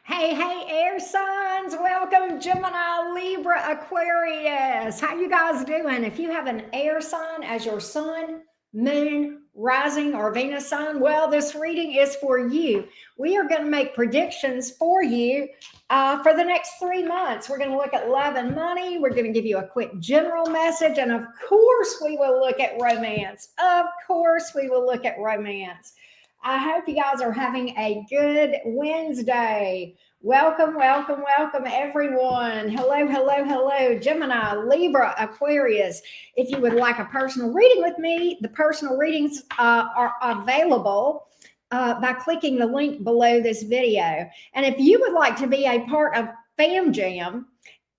Hey, air signs. Welcome, Gemini, Libra, Aquarius. How you guys doing? If you have an air sign as your sun, moon, rising, or Venus sign, well, this reading is for you. We are going to make predictions for you for the next 3 months. We're going to look at love and money. We're going to give you a quick general message. And of course, we will look at romance. Of course, we will look at romance. I hope you guys are having a good Wednesday. Welcome, everyone. Hello, Gemini, Libra, Aquarius. If you would like a personal reading with me, the personal readings are available by clicking the link below this video. And if you would like to be a part of Fam Jam,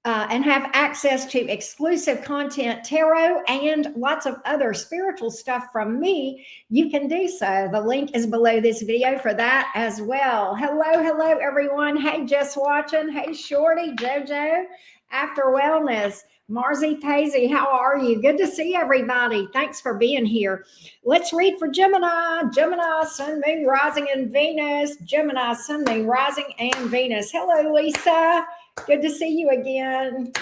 and have access to exclusive content, tarot, and lots of other spiritual stuff from me, you can do so. The link is below this video for that as well. Hello, everyone. Hey, just watching. Hey, Shorty, JoJo, After Wellness, Marzi Paisy, how are you? Good to see everybody. Thanks for being here. Let's read for Gemini. Gemini, Sun, Moon, Rising, and Venus. Gemini, Sun, Moon, Rising, and Venus. Hello, Lisa. Good to see you again.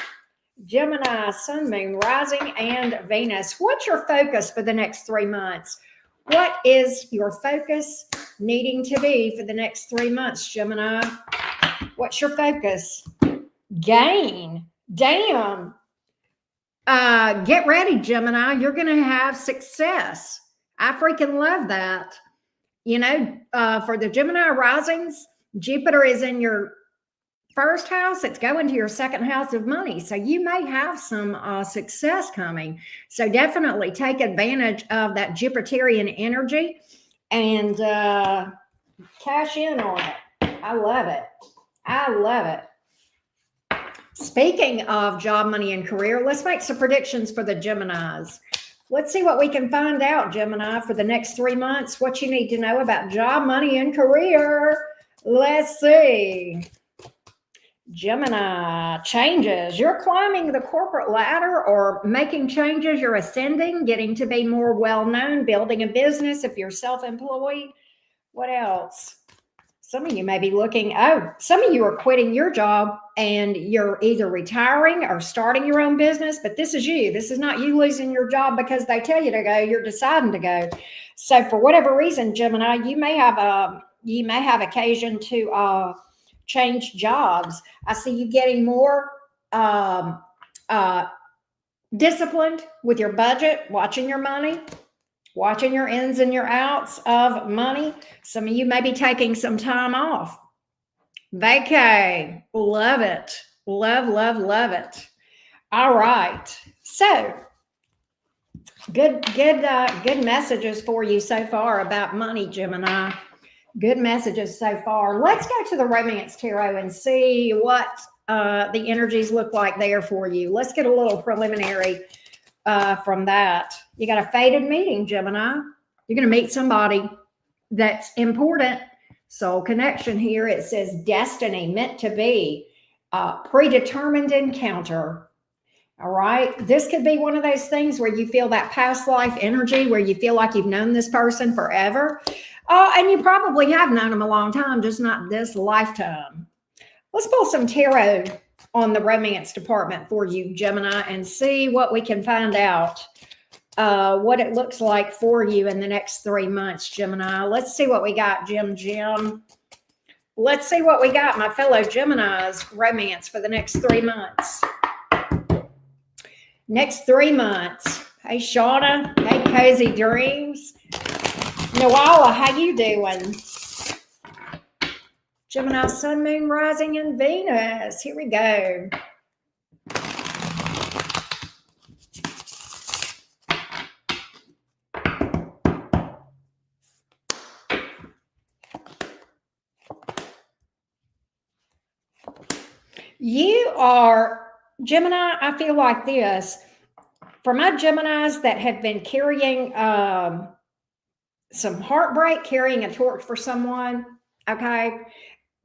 Gemini, Sun, Moon, Rising, and Venus. What's your focus for the next 3 months? What is your focus needing to be for the next 3 months, Gemini? What's your focus? Gain. Damn. Get ready, Gemini. You're going to have success. I freaking love that. You know, for the Gemini risings, Jupiter is in your first house. It's going to your second house of money. So you may have some success coming. So definitely take advantage of that Jupiterian energy and cash in on it. I love it. I love it. Speaking of job, money, and career, let's make some predictions for the Geminis. Let's see what we can find out, Gemini, for the next 3 months. What you need to know about job, money, and career. Let's see. Gemini, changes. You're climbing the corporate ladder or making changes. You're ascending, getting to be more well-known, building a business if you're self-employed. What else? Some of you may be looking, some of you are quitting your job and you're either retiring or starting your own business, but this is you. This is not you losing your job because they tell you to go. You're deciding to go. So for whatever reason, Gemini, you may have occasion to change jobs. I see you getting more disciplined with your budget, watching your money, watching your ins and your outs of money. Some of you may be taking some time off. Vacay. Love it. Love it. All right. So good messages for you so far about money, Gemini. Good messages so far. Let's go to the Romance Tarot and see what the energies look like there for you. Let's get a little preliminary from that. You got a fated meeting, Gemini. You're going to meet somebody that's important. Soul connection here. It says destiny, meant to be, predetermined encounter. All right. This could be one of those things where you feel that past life energy, where you feel like you've known this person forever. And you probably have known them a long time, just not this lifetime. Let's pull some tarot on the romance department for you, Gemini, and see what we can find out, what it looks like for you in the next 3 months, Gemini. Let's see what we got, Jim. Let's see what we got, my fellow Geminis, romance for the next 3 months. Next 3 months. Hey, Shauna. Hey, Cozy Dreams. Noala, how you doing? Gemini, Sun, Moon, Rising, and Venus. Here we go. You are, Gemini, I feel like this. For my Geminis that have been carrying some heartbreak, carrying a torch for someone, okay,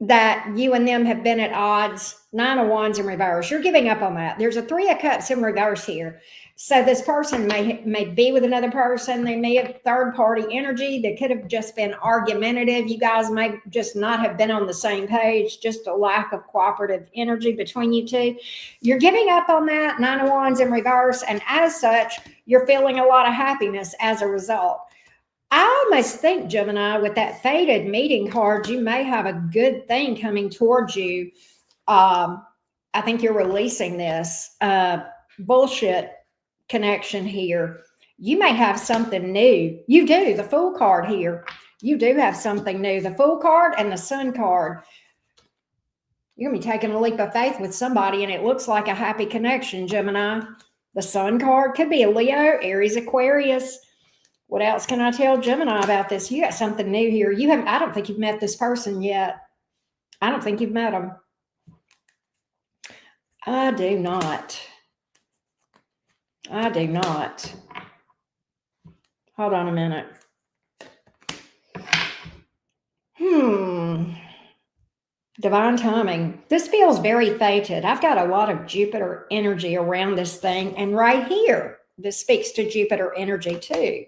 that you and them have been at odds, 9 of Wands in reverse. You're giving up on that. There's a 3 of Cups in reverse here. So this person may be with another person. They may have third party energy. That could have just been argumentative. You guys may just not have been on the same page, just a lack of cooperative energy between you two. You're giving up on that. 9 of Wands in reverse. And as such, you're feeling a lot of happiness as a result. I almost think, Gemini, with that fated meeting card, you may have a good thing coming towards you. I think you're releasing this bullshit connection here. You may have something new. You do. The Fool card here. You do have something new. The Fool card and the Sun card. You're going to be taking a leap of faith with somebody, and it looks like a happy connection, Gemini. The Sun card could be a Leo, Aries, Aquarius. What else can I tell Gemini about this? You got something new here. I don't think you've met this person yet. I don't think you've met them. I do not. Hold on a minute. Divine timing. This feels very fated. I've got a lot of Jupiter energy around this thing. And right here, this speaks to Jupiter energy too.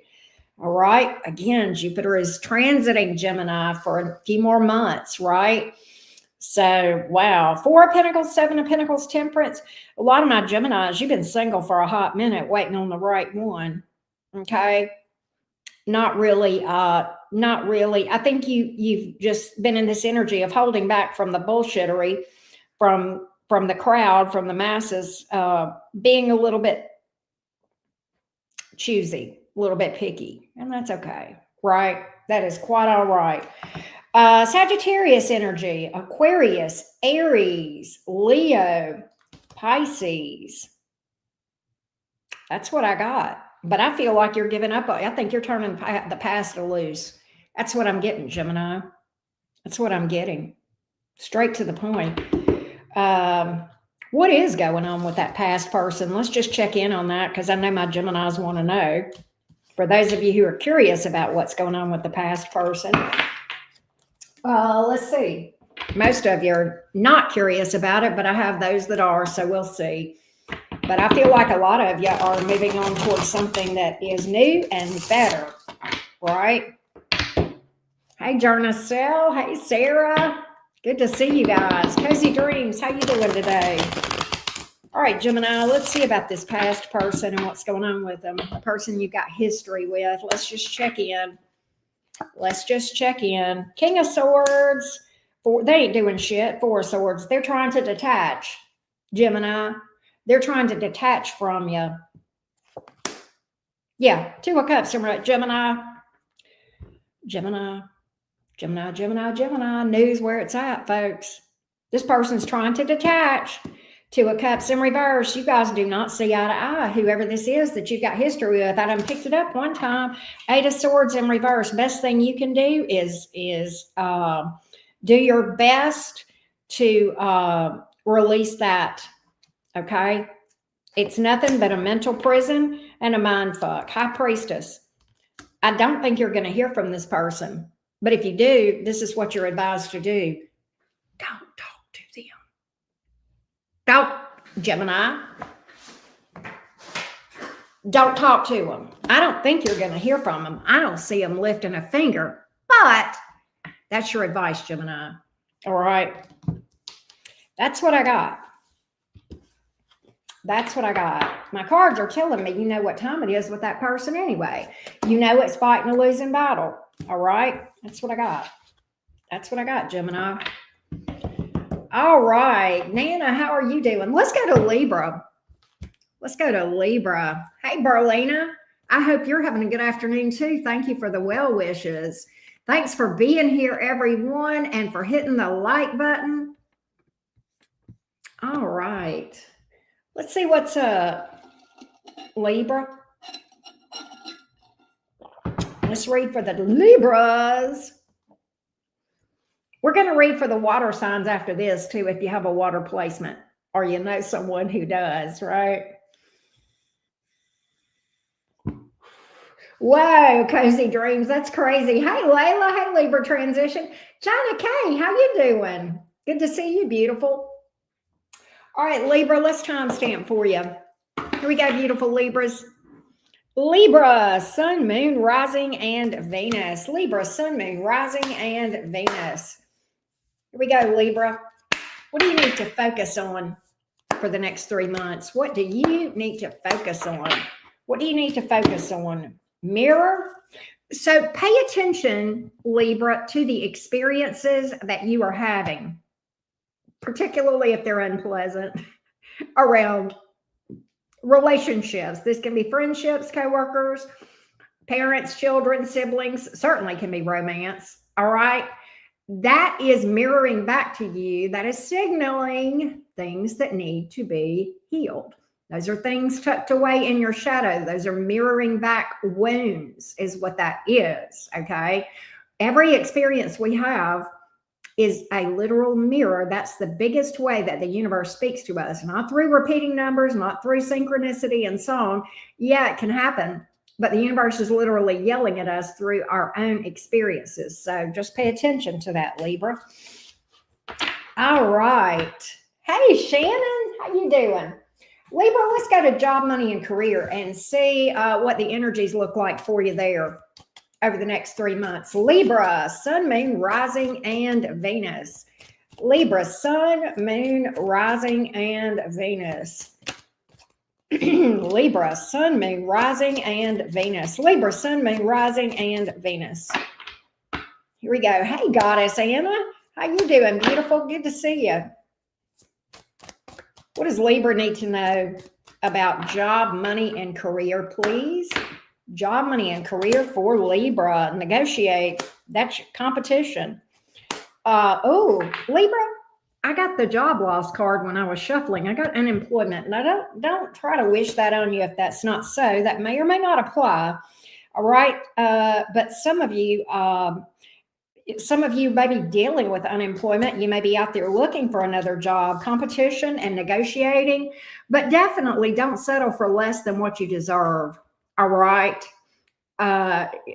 All right. Again, Jupiter is transiting Gemini for a few more months, right? So, wow. 4 of Pentacles, 7 of Pentacles, Temperance. A lot of my Geminis, you've been single for a hot minute, waiting on the right one. Okay. Not really. I think you've just been in this energy of holding back from the bullshittery, from the crowd, from the masses, being a little bit choosy, a little bit picky, and that's okay, right? That is quite all right. Sagittarius energy, Aquarius, Aries, Leo, Pisces. That's what I got. But I feel like you're giving up. I think you're turning the past loose. That's what I'm getting, Gemini. That's what I'm getting. Straight to the point. What is going on with that past person? Let's just check in on that, because I know my Geminis want to know. For those of you who are curious about what's going on with the past person. Let's see. Most of you are not curious about it, but I have those that are, so we'll see. But I feel like a lot of you are moving on towards something that is new and better, right? Hey, Jarnacelle. Hey, Sarah. Good to see you guys. Cozy Dreams. How you doing today? All right, Gemini, let's see about this past person and what's going on with them. The person you've got history with. Let's just check in. King of Swords. They ain't doing shit. 4 of Swords. They're trying to detach, Gemini. They're trying to detach from you. Yeah, 2 of Cups, Gemini. News where it's at, folks. This person's trying to detach. 2 of Cups in reverse. You guys do not see eye to eye. Whoever this is that you've got history with. I done picked it up one time. 8 of Swords in reverse. Best thing you can do is do your best to release that. Okay? It's nothing but a mental prison and a mind fuck. High Priestess. I don't think you're going to hear from this person. But if you do, this is what you're advised to do. Don't talk to them. Don't, Gemini. Don't talk to them. I don't think you're going to hear from them. I don't see them lifting a finger. But that's your advice, Gemini. All right. That's what I got. My cards are telling me you know what time it is with that person anyway. You know it's fighting a losing battle. All right. That's what I got, Gemini. All right. Nana, how are you doing? Let's go to Libra. Hey, Berlina. I hope you're having a good afternoon too. Thank you for the well wishes. Thanks for being here, everyone, and for hitting the like button. All right. Let's see what's up, Libra. Let's read for the Libras. We're going to read for the water signs after this, too, if you have a water placement or you know someone who does, right? Whoa, Cozy Dreams. That's crazy. Hey, Layla. Hey, Libra transition. China K, how you doing? Good to see you, beautiful. All right, Libra, let's timestamp for you. Here we go, beautiful Libras. Libra, sun, moon, rising, and Venus. Libra, sun, moon, rising, and Venus. Here we go, Libra. What do you need to focus on for the next 3 months? What do you need to focus on? What do you need to focus on? Mirror. So pay attention, Libra, to the experiences that you are having, particularly if they're unpleasant, around relationships. This can be friendships, coworkers, parents, children, siblings, certainly can be romance. All right. That is mirroring back to you. That is signaling things that need to be healed. Those are things tucked away in your shadow. Those are mirroring back wounds, is what that is. Okay. Every experience we have is a literal mirror. That's the biggest way that the universe speaks to us, not through repeating numbers, not through synchronicity and song. Yeah, it can happen, but the universe is literally yelling at us through our own experiences. So just pay attention to that, Libra. All right. Hey, Shannon, how you doing? Libra, let's go to job, money, and career and see what the energies look like for you there over the next 3 months. Libra, sun, moon, rising, and Venus. Libra, sun, moon, rising, and Venus. Libra, sun, moon, rising, and Venus. Libra, sun, moon, rising, and Venus. Here we go. Hey, Goddess Anna. How you doing? Beautiful. Good to see you. What does Libra need to know about job, money, and career, please? Job, money, and career for Libra. Negotiate. That's competition. Oh, Libra, I got the job loss card when I was shuffling. I got unemployment. Now, don't try to wish that on you if that's not so. That may or may not apply. All right. But some of you may be dealing with unemployment. You may be out there looking for another job, competition and negotiating, but definitely don't settle for less than what you deserve. All right.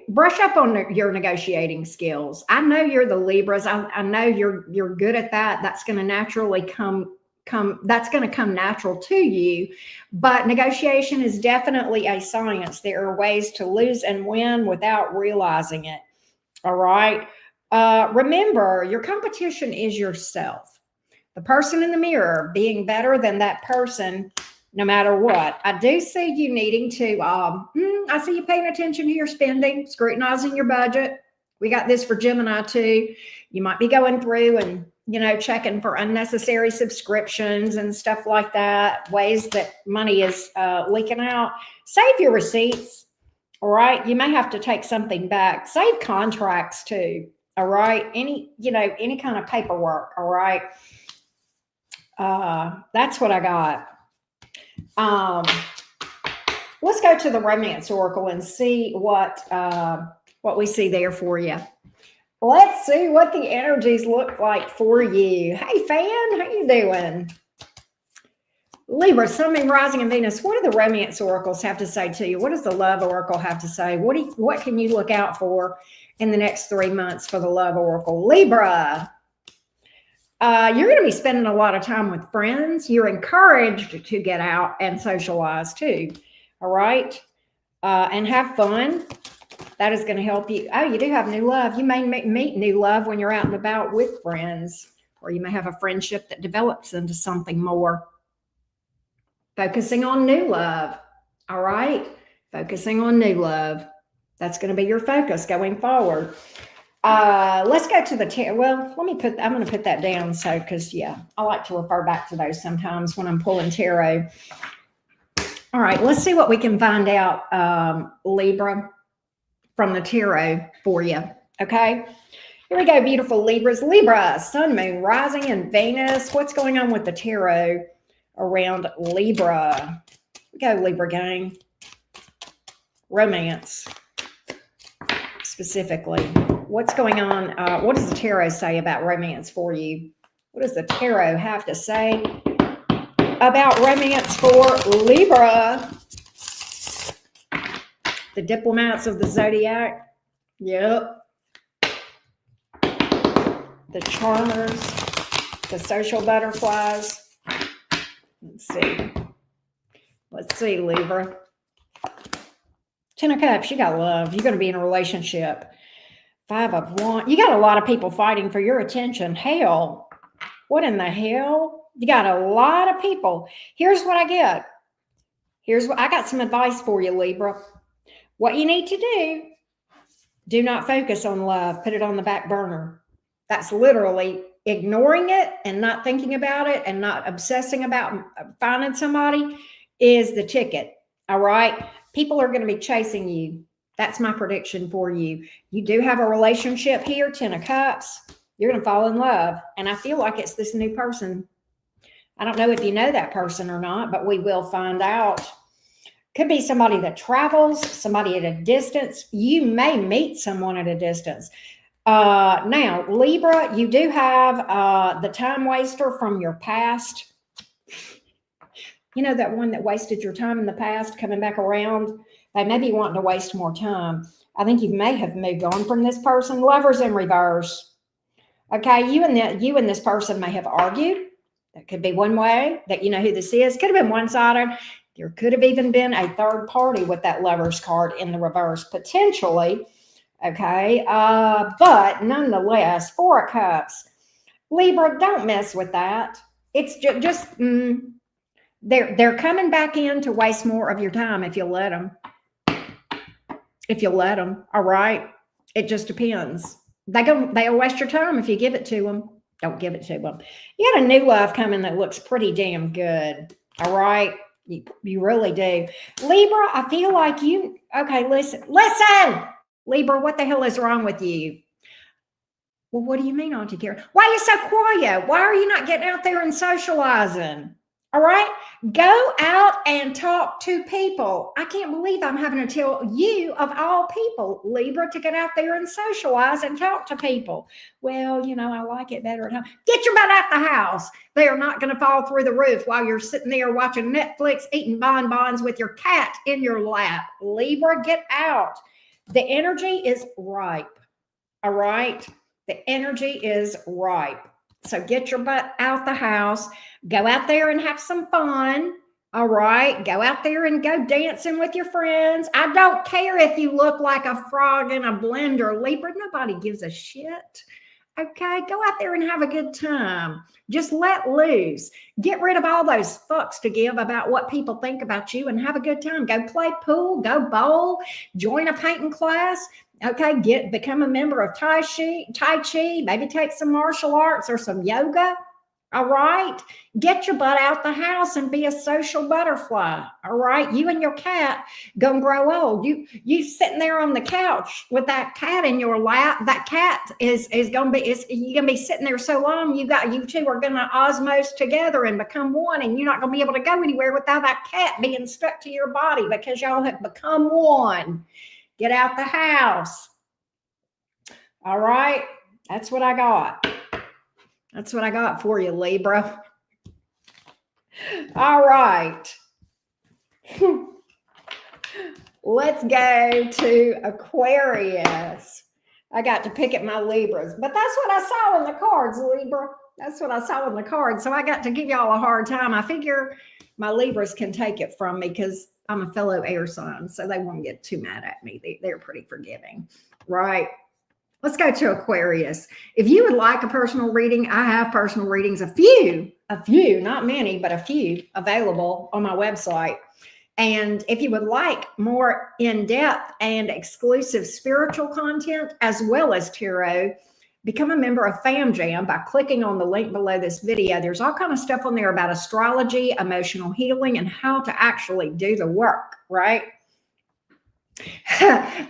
Brush up on your negotiating skills. I know you're the Libras. I know you're good at that. That's going to naturally come. That's going to come natural to you. But negotiation is definitely a science. There are ways to lose and win without realizing it. All right. Remember, your competition is yourself. The person in the mirror being better than that person, no matter what. I do see you needing to, I see you paying attention to your spending, scrutinizing your budget. We got this for Gemini too. You might be going through and, checking for unnecessary subscriptions and stuff like that, ways that money is leaking out. Save your receipts, all right? You may have to take something back. Save contracts too, all right? Any kind of paperwork, all right? That's what I got. Let's go to the romance oracle and see what we see there for you. Let's see what the energies look like for you. Hey, Fan, how you doing? Libra, sun, moon, rising, and Venus. What do the romance oracles have to say to you? What does the love oracle have to say? What can you look out for in the next 3 months for the love oracle? Libra, you're going to be spending a lot of time with friends. You're encouraged to get out and socialize too. All right. And have fun. That is going to help you. Oh, you do have new love. You may meet new love when you're out and about with friends, or you may have a friendship that develops into something more. Focusing on new love. All right. Focusing on new love. That's going to be your focus going forward. Let's go to the tarot. Well, I'm going to put that down. So, because I like to refer back to those sometimes when I'm pulling tarot. All right, let's see what we can find out, Libra, from the tarot for you. Okay. Here we go, beautiful Libras. Libra, sun, moon, rising, and Venus. What's going on with the tarot around Libra? Here we go, Libra gang. Romance, specifically. What's going on? What does the tarot say about romance for you? What does the tarot have to say about romance for Libra? The diplomats of the zodiac. Yep. The charmers. The social butterflies. Let's see. Let's see, Libra. 10 of Cups, you got love. You're going to be in a relationship. 5 of Wands. You got a lot of people fighting for your attention. Hell. What in the hell? You got a lot of people. Here's what I get. I got some advice for you, Libra. What you need to do not focus on love. Put it on the back burner. That's literally ignoring it and not thinking about it and not obsessing about finding somebody is the ticket. All right. People are going to be chasing you. That's my prediction for you. You do have a relationship here, 10 of Cups. You're going to fall in love. And I feel like it's this new person. I don't know if you know that person or not, but we will find out. Could be somebody that travels, somebody at a distance. You may meet someone at a distance. Now, Libra, you do have the time waster from your past. You know, that one that wasted your time in the past, coming back around. They may be wanting to waste more time. I think you may have moved on from this person. Lovers in reverse. Okay, you and this person may have argued. That could be one way that you know who this is. Could have been one-sided. There could have even been a third party with that Lovers card in the reverse, potentially. Okay, but nonetheless, 4 of Cups. Libra, don't mess with that. It's just they're coming back in to waste more of your time if you let them. If you let them, all right? It just depends. They'll waste your time if you give it to them. Don't give it to them. You got a new love coming that looks pretty damn good, all right? You really do. Libra, I feel like you, okay, listen. Libra, what the hell is wrong with you? Well, what do you mean, Auntie Karen? Why are you so quiet? Why are you not getting out there and socializing? All right, go out and talk to people. I can't believe I'm having to tell you, of all people, Libra, to get out there and socialize and talk to people. Well, you know, I like it better at home. Get your butt out the house. They are not going to fall through the roof while you're sitting there watching Netflix, eating bonbons with your cat in your lap. Libra, get out. The energy is ripe. All right, the energy is ripe. So get your butt out the house. Go out there and have some fun. All right. Go out there and go dancing with your friends. I don't care if you look like a frog in a blender, Libra. Nobody gives a shit. Okay. Go out there and have a good time. Just let loose. Get rid of all those fucks to give about what people think about you and have a good time. Go play pool. Go bowl. Join a painting class. Okay, become a member of Tai Chi, maybe take some martial arts or some yoga. All right, get your butt out the house and be a social butterfly. All right, you and your cat gonna grow old. You sitting there on the couch with that cat in your lap. That cat is gonna be you're gonna be sitting there so long. You two are gonna osmose together and become one, and you're not gonna be able to go anywhere without that cat being stuck to your body because y'all have become one. Get out the house. All right. That's what I got. That's what I got for you, Libra. All right. Let's go to Aquarius. I got to pick at my Libras, but that's what I saw in the cards, Libra. That's what I saw in the cards. So I got to give y'all a hard time. I figure my Libras can take it from me because I'm a fellow air sign, so they won't get too mad at me. They're pretty forgiving, right? Let's go to Aquarius. If you would like a personal reading, I have personal readings, a few, not many, but a few available on my website. And if you would like more in-depth and exclusive spiritual content, as well as tarot, become a member of Fam Jam by clicking on the link below this video. There's all kind of stuff on there about astrology, emotional healing, and how to actually do the work, right?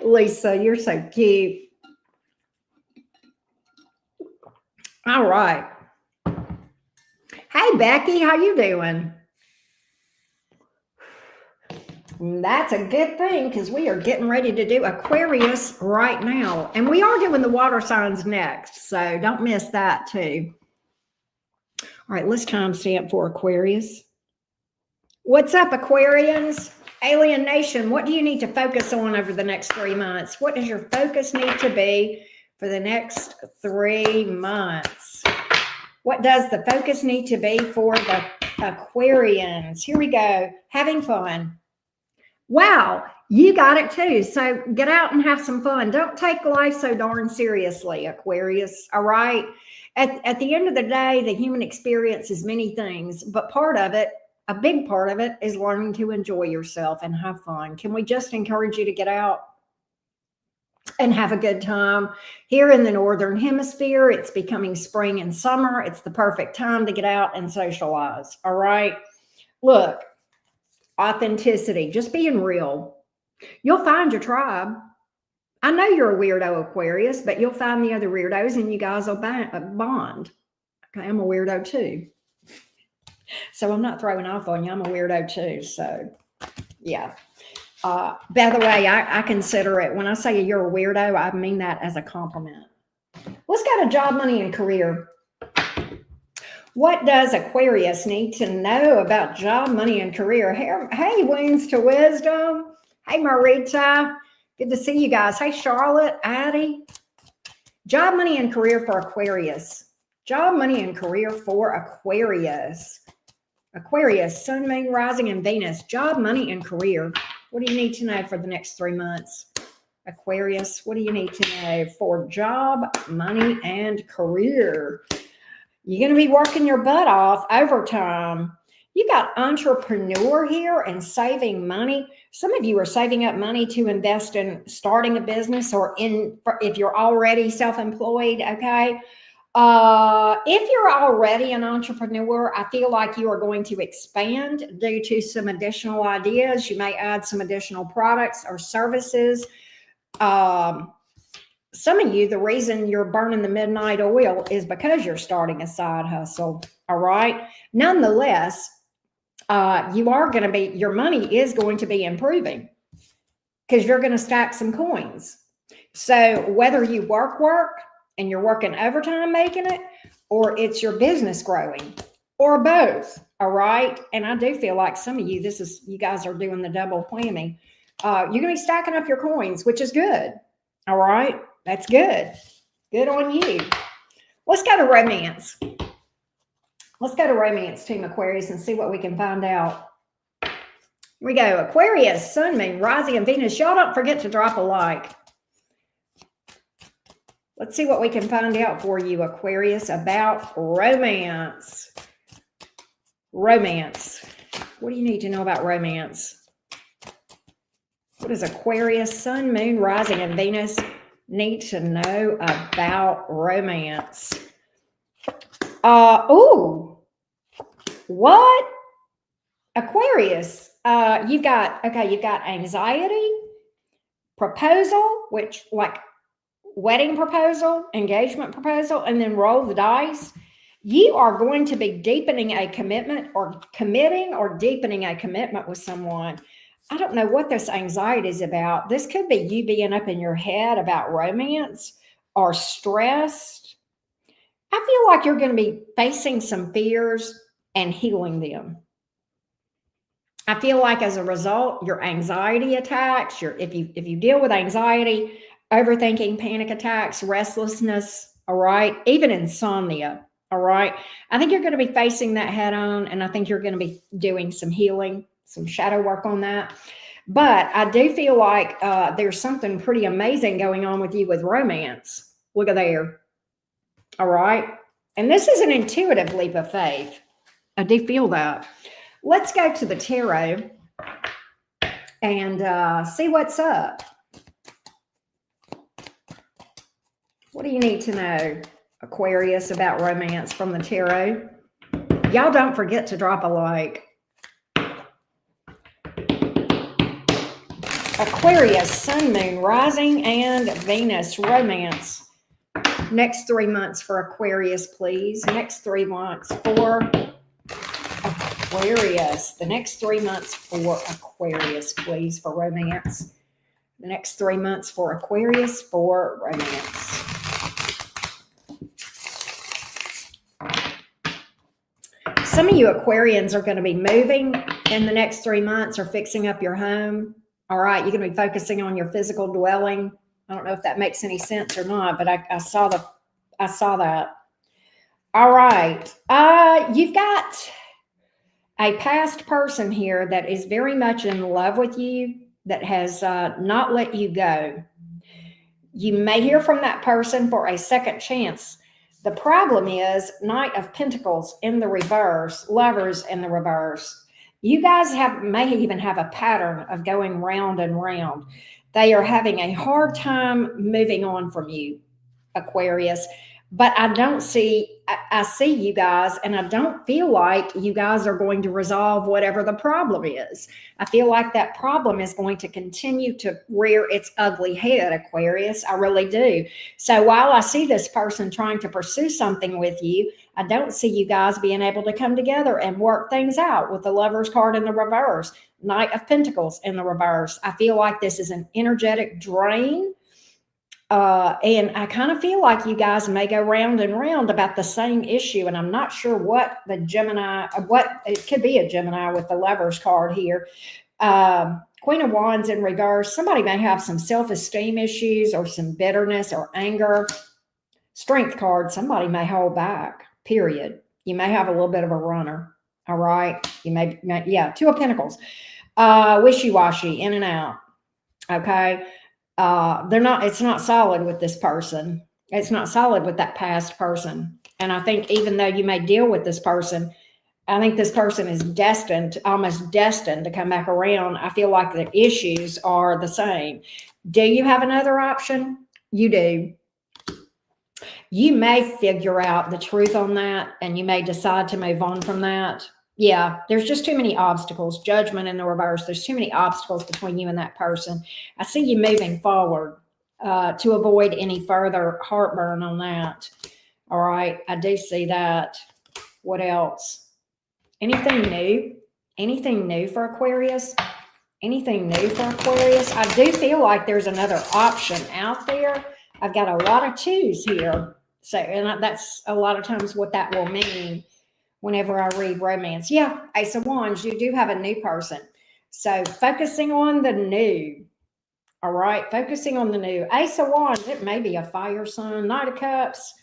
Lisa, you're so cute. All right. Hey, Becky, how you doing? That's a good thing because we are getting ready to do Aquarius right now. And we are doing the water signs next, so don't miss that too. All right, let's timestamp for Aquarius. What's up, Aquarians? Alien Nation, what do you need to focus on over the next 3 months? What does your focus need to be for the next 3 months? What does the focus need to be for the Aquarians, here we go. Having fun. Wow, you got it too. So get out and have some fun. Don't take life so darn seriously, Aquarius. All right. At the end of the day, the human experience is many things, but part of it, a big part of it, is learning to enjoy yourself and have fun. Can we just encourage you to get out and have a good time? Here in the Northern Hemisphere, it's becoming spring and summer. It's the perfect time to get out and socialize. All right. Look, authenticity, just being real. You'll find your tribe. I know you're a weirdo, Aquarius, but you'll find the other weirdos and you guys will bond. Okay, I'm a weirdo too. So I'm not throwing off on you. I'm a weirdo too. So yeah. By the way, I consider it, when I say you're a weirdo, I mean that as a compliment. Let's go to job, money, and career. What does Aquarius need to know about job, money, and career? Hey, Wounds to Wisdom. Hey, Marita. Good to see you guys. Hey, Charlotte, Addie. Job, money, and career for Aquarius. Job, money, and career for Aquarius. Aquarius, Sun, Moon, Rising, and Venus. Job, money, and career. What do you need to know for the next 3 months? Aquarius, what do you need to know for job, money, and career? You're going to be working your butt off overtime. You got entrepreneur here and saving money. Some of you are saving up money to invest in starting a business, or if you're already self-employed, okay? If you're already an entrepreneur, I feel like you are going to expand due to some additional ideas. You may add some additional products or services. Some of you, the reason you're burning the midnight oil is because you're starting a side hustle. All right. Nonetheless, your money is going to be improving because you're going to stack some coins. So whether you work and you're working overtime making it, or it's your business growing, or both. All right. And I do feel like some of you, you guys are doing the double whammy. You're going to be stacking up your coins, which is good. All right. That's good. Good on you. Let's go to romance. Let's go to romance, Team Aquarius, and see what we can find out. Here we go. Aquarius, Sun, Moon, Rising, and Venus. Y'all don't forget to drop a like. Let's see what we can find out for you, Aquarius, about romance. Romance. What do you need to know about romance? What does Aquarius, Sun, Moon, Rising, and Venus need to know about romance? What? Aquarius, you've got anxiety, proposal, which like wedding proposal, engagement proposal, and then roll the dice. You are going to be deepening a commitment, or committing or deepening a commitment with someone. I don't know what this anxiety is about. This could be you being up in your head about romance or stressed. I feel like you're going to be facing some fears and healing them. I feel like as a result, your anxiety attacks, if you deal with anxiety, overthinking, panic attacks, restlessness, all right, even insomnia, all right, I think you're going to be facing that head on, and I think you're going to be doing some healing, some shadow work on that. But I do feel like there's something pretty amazing going on with you with romance. Look at there. All right. And this is an intuitive leap of faith. I do feel that. Let's go to the tarot and see what's up. What do you need to know, Aquarius, about romance from the tarot? Y'all don't forget to drop a like. Aquarius, Sun, Moon, Rising, and Venus. Romance. Next 3 months for Aquarius, please. Next 3 months for Aquarius. The next 3 months for Aquarius, please, for romance. The next 3 months for Aquarius for romance. Some of you Aquarians are going to be moving in the next 3 months, or fixing up your home. All right, you're going to be focusing on your physical dwelling. I don't know if that makes any sense or not, but I saw that. All right. You've got a past person here that is very much in love with you, that has not let you go. You may hear from that person for a second chance. The problem is Knight of Pentacles in the reverse, Lovers in the reverse. You guys may even have a pattern of going round and round. They are having a hard time moving on from you, Aquarius. But I see you guys, and I don't feel like you guys are going to resolve whatever the problem is. I feel like that problem is going to continue to rear its ugly head, Aquarius. I really do. So while I see this person trying to pursue something with you, I don't see you guys being able to come together and work things out with the Lover's card in the reverse, Knight of Pentacles in the reverse. I feel like this is an energetic drain. And I kind of feel like you guys may go round and round about the same issue. And I'm not sure what the Gemini, what it could be a Gemini with the Lover's card here. Queen of Wands in reverse. Somebody may have some self-esteem issues or some bitterness or anger. Strength card. Somebody may hold back, period. You may have a little bit of a runner. All right. You may yeah, Two of Pentacles. Wishy-washy, in and out. Okay. It's not solid with this person. It's not solid with that past person. And I think even though you may deal with this person, I think this person is almost destined to come back around. I feel like the issues are the same. Do you have another option? You do. You may figure out the truth on that, and you may decide to move on from that. Yeah, there's just too many obstacles. Judgment in the reverse. There's too many obstacles between you and that person. I see you moving forward to avoid any further heartburn on that. All right, I do see that. What else? Anything new? Anything new for Aquarius? Anything new for Aquarius? I do feel like there's another option out there. I've got a lot of twos here. So, and that's a lot of times what that will mean whenever I read romance. Yeah, Ace of Wands, you do have a new person. So focusing on the new. All right, focusing on the new. Ace of Wands, it may be a fire sign. Knight of Cups,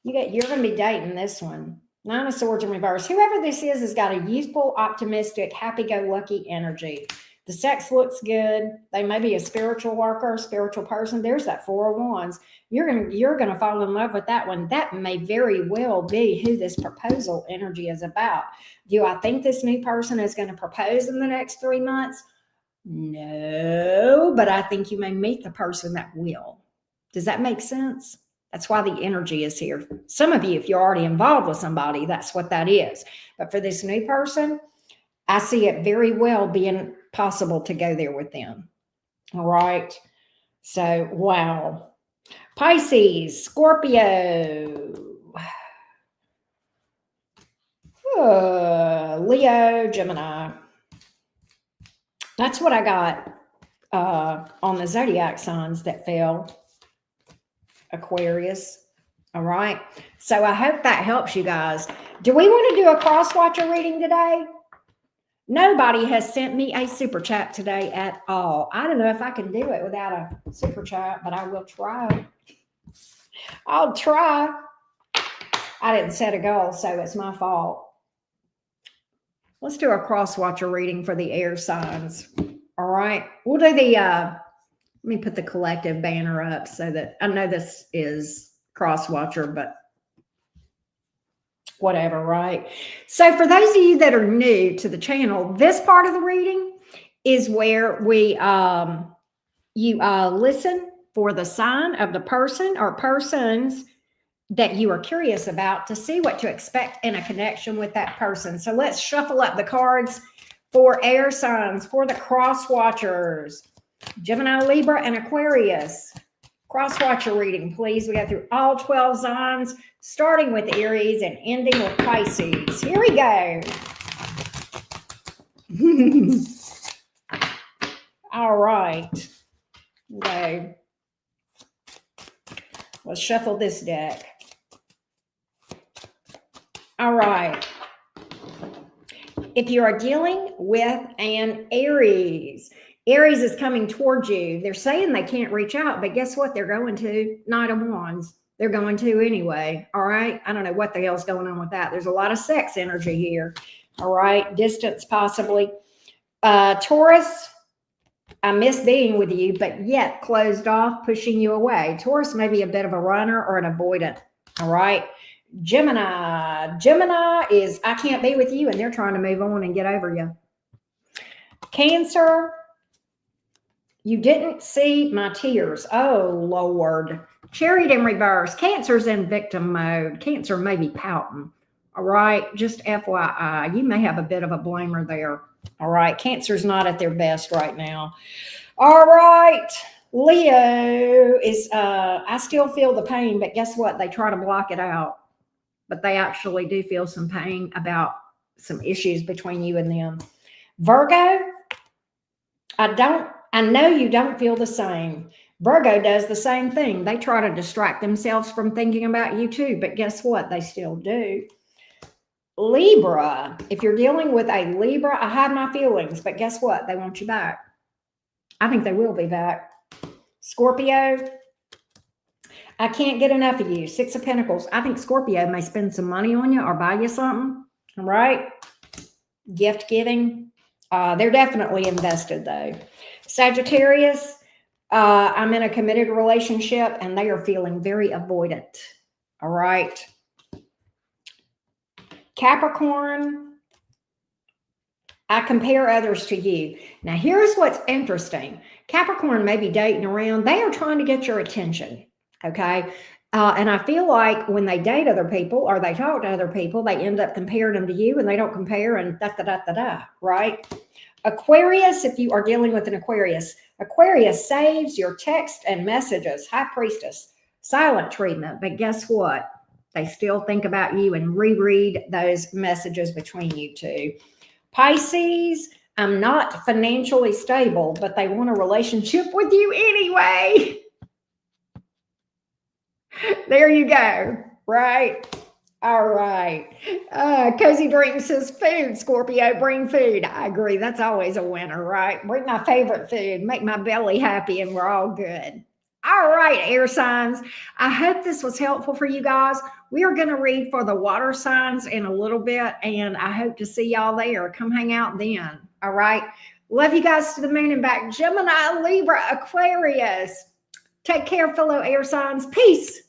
you're going to be dating this one. Nine of Swords in reverse. Whoever this is has got a youthful, optimistic, happy-go-lucky energy. The sex looks good. They may be a spiritual worker, spiritual person. There's that Four of Wands. You're gonna fall in love with that one. That may very well be who this proposal energy is about. Do I think this new person is going to propose in the next 3 months? No, but I think you may meet the person that will. Does that make sense? That's why the energy is here. Some of you, if you're already involved with somebody, that's what that is. But for this new person, I see it very well being possible to go there with them. All right. So, wow. Pisces, Scorpio, Leo, Gemini. That's what I got on the zodiac signs that fell. Aquarius. All right. So I hope that helps you guys. Do we want to do a cross-watcher reading today? Nobody has sent me a super chat today at all. I don't know if I can do it without a super chat, but I will try. I'll try. I didn't set a goal, so it's my fault. Let's do a cross-watcher reading for the air signs. All right. We'll do the, let me put the collective banner up so that I know this is cross-watcher, but whatever, right? So for those of you that are new to the channel, this part of the reading is where we you listen for the sign of the person or persons that you are curious about to see what to expect in a connection with that person. So let's shuffle up the cards for air signs, for the cross watchers, Gemini, Libra, and Aquarius. Cross-watcher reading, please. We go through all 12 signs, starting with Aries and ending with Pisces. Here we go. All right. Okay. Let's shuffle this deck. All right. If you are dealing with an Aries, Aries is coming towards you. They're saying they can't reach out, but guess what? They're going to. Knight of Wands. They're going to anyway. All right. I don't know what the hell's going on with that. There's a lot of sex energy here. All right. Distance possibly. Taurus, I miss being with you, but yet closed off, pushing you away. Taurus may be a bit of a runner or an avoidant. All right. Gemini. Gemini is, I can't be with you, and they're trying to move on and get over you. Cancer, you didn't see my tears. Oh, Lord. Chariot in reverse. Cancer's in victim mode. Cancer may be pouting. All right. Just FYI, you may have a bit of a blamer there. All right. Cancer's not at their best right now. All right. Leo is, I still feel the pain, but guess what? They try to block it out. But they actually do feel some pain about some issues between you and them. Virgo, I know you don't feel the same. Virgo does the same thing. They try to distract themselves from thinking about you too, but guess what? They still do. Libra, if you're dealing with a Libra, I have my feelings, but guess what? They want you back. I think they will be back. Scorpio, I can't get enough of you. Six of Pentacles. I think Scorpio may spend some money on you or buy you something. All right. Gift giving. They're definitely invested though. Sagittarius, I'm in a committed relationship and they are feeling very avoidant. All right. Capricorn, I compare others to you. Now, here's what's interesting. Capricorn may be dating around. They are trying to get your attention. Okay. And I feel like when they date other people or they talk to other people, they end up comparing them to you and they don't compare and da, right? Aquarius, if you are dealing with an Aquarius, Aquarius saves your text and messages. High Priestess, silent treatment. But guess what? They still think about you and reread those messages between you two. Pisces, I'm not financially stable, but they want a relationship with you anyway. There you go, right? All right. Cozy Dream says food, Scorpio, bring food. I agree. That's always a winner, right? Bring my favorite food, make my belly happy, and we're all good. All right, air signs. I hope this was helpful for you guys. We are going to read for the water signs in a little bit, and I hope to see y'all there. Come hang out then. All right. Love you guys to the moon and back. Gemini, Libra, Aquarius. Take care, fellow air signs. Peace.